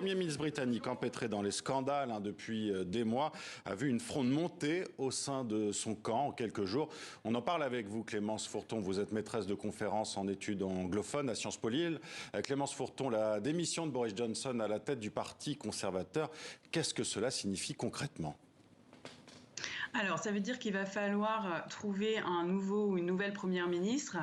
Le Premier ministre britannique, empêtré dans les scandales depuis des mois, a vu une fronde monter au sein de son camp en quelques jours. On en parle avec vous, Clémence Fourton. Vous êtes maîtresse de conférences en études anglophones à Sciences Po Lille. Clémence Fourton, la démission de Boris Johnson à la tête du Parti conservateur, qu'est-ce que cela signifie concrètement ? Alors, ça veut dire qu'il va falloir trouver un nouveau ou une nouvelle première ministre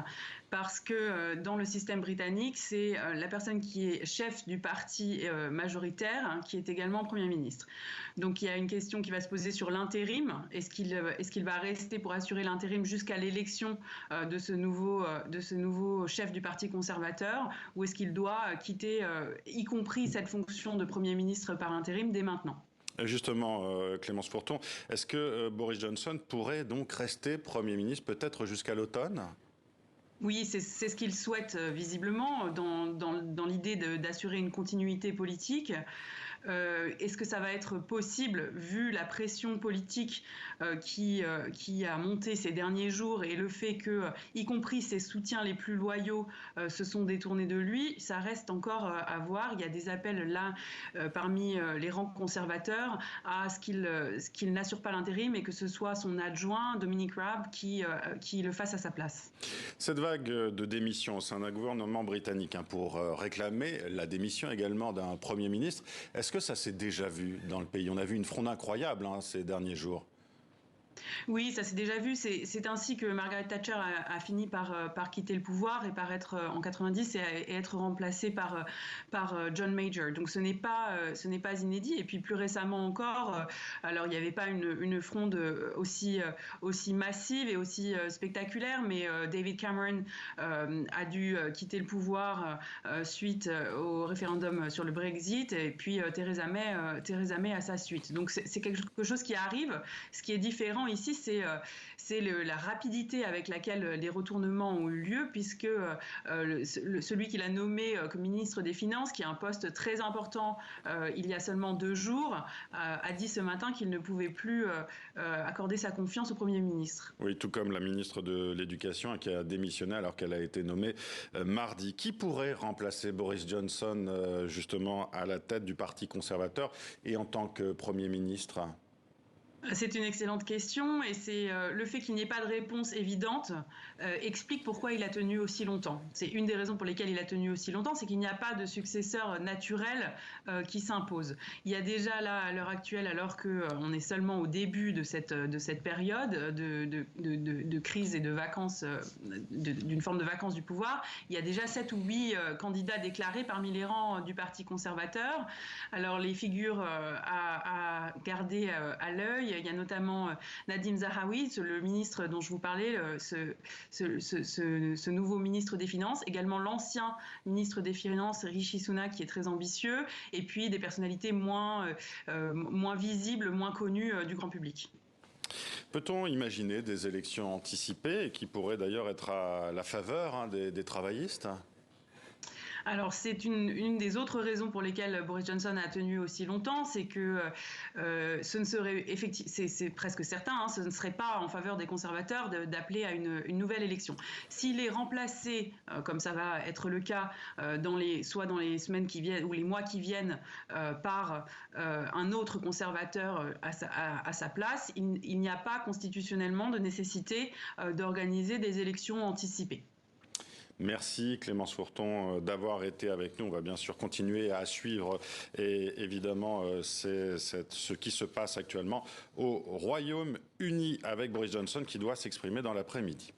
parce que dans le système britannique, c'est la personne qui est chef du parti majoritaire qui est également Premier ministre. Donc, il y a une question qui va se poser sur l'intérim. Est-ce qu'il va rester pour assurer l'intérim jusqu'à l'élection de ce nouveau chef du Parti conservateur ou est-ce qu'il doit quitter, y compris cette fonction de Premier ministre par intérim, dès maintenant ? Justement, Clémence Fourton, est-ce que Boris Johnson pourrait donc rester Premier ministre peut-être jusqu'à l'automne ? Oui, c'est ce qu'il souhaite visiblement dans l'idée d'assurer une continuité politique. Est-ce que ça va être possible vu la pression politique qui a monté ces derniers jours et le fait que, y compris ses soutiens les plus loyaux, se sont détournés de lui? Ça reste encore à voir. Il y a des appels là parmi les rangs conservateurs à ce qu'il n'assure pas l'intérim et que ce soit son adjoint, Dominic Raab, qui le fasse à sa place. Cette vague de démission au sein d'un gouvernement britannique pour réclamer la démission également d'un Premier ministre, est-ce que ça s'est déjà vu dans le pays? On a vu une fronde incroyable ces derniers jours. Oui, ça s'est déjà vu. C'est ainsi que Margaret Thatcher a fini par quitter le pouvoir et par être en 90 et être remplacée par John Major. Donc ce n'est pas inédit. Et puis plus récemment encore, alors il n'y avait pas une fronde aussi massive et aussi spectaculaire, mais David Cameron a dû quitter le pouvoir suite au référendum sur le Brexit et puis Theresa May à sa suite. Donc c'est quelque chose qui arrive. Ce qui est différent ici, c'est la rapidité avec laquelle les retournements ont eu lieu, puisque celui qu'il a nommé comme ministre des Finances, qui a un poste très important il y a seulement 2 jours, a dit ce matin qu'il ne pouvait plus accorder sa confiance au Premier ministre. Oui, tout comme la ministre de l'Éducation qui a démissionné alors qu'elle a été nommée mardi. Qui pourrait remplacer Boris Johnson justement à la tête du Parti conservateur et en tant que Premier ministre ? C'est une excellente question et c'est le fait qu'il n'y ait pas de réponse évidente explique pourquoi il a tenu aussi longtemps. C'est une des raisons pour lesquelles il a tenu aussi longtemps, c'est qu'il n'y a pas de successeur naturel qui s'impose. Il y a déjà là, à l'heure actuelle, alors qu'on est seulement au début de cette période de crise et de vacances, d'une forme de vacances du pouvoir, il y a déjà 7 ou 8 candidats déclarés parmi les rangs du Parti conservateur. Alors les figures à garder à l'œil, il y a notamment Nadhim Zahawi, le ministre dont je vous parlais, ce nouveau ministre des Finances, également l'ancien ministre des Finances, Rishi Sunak, qui est très ambitieux, et puis des personnalités moins visibles, moins connues du grand public. Peut-on imaginer des élections anticipées qui pourraient d'ailleurs être à la faveur des travaillistes ? Alors c'est une des autres raisons pour lesquelles Boris Johnson a tenu aussi longtemps, c'est que ce ne serait c'est presque certain, ce ne serait pas en faveur des conservateurs d'appeler à une nouvelle élection. S'il est remplacé, comme ça va être le cas soit dans les semaines qui viennent ou les mois qui viennent, par un autre conservateur à sa place, il n'y a pas constitutionnellement de nécessité d'organiser des élections anticipées. Merci Clémence Fourton d'avoir été avec nous. On va bien sûr continuer à suivre et évidemment ce qui se passe actuellement au Royaume-Uni avec Boris Johnson qui doit s'exprimer dans l'après-midi.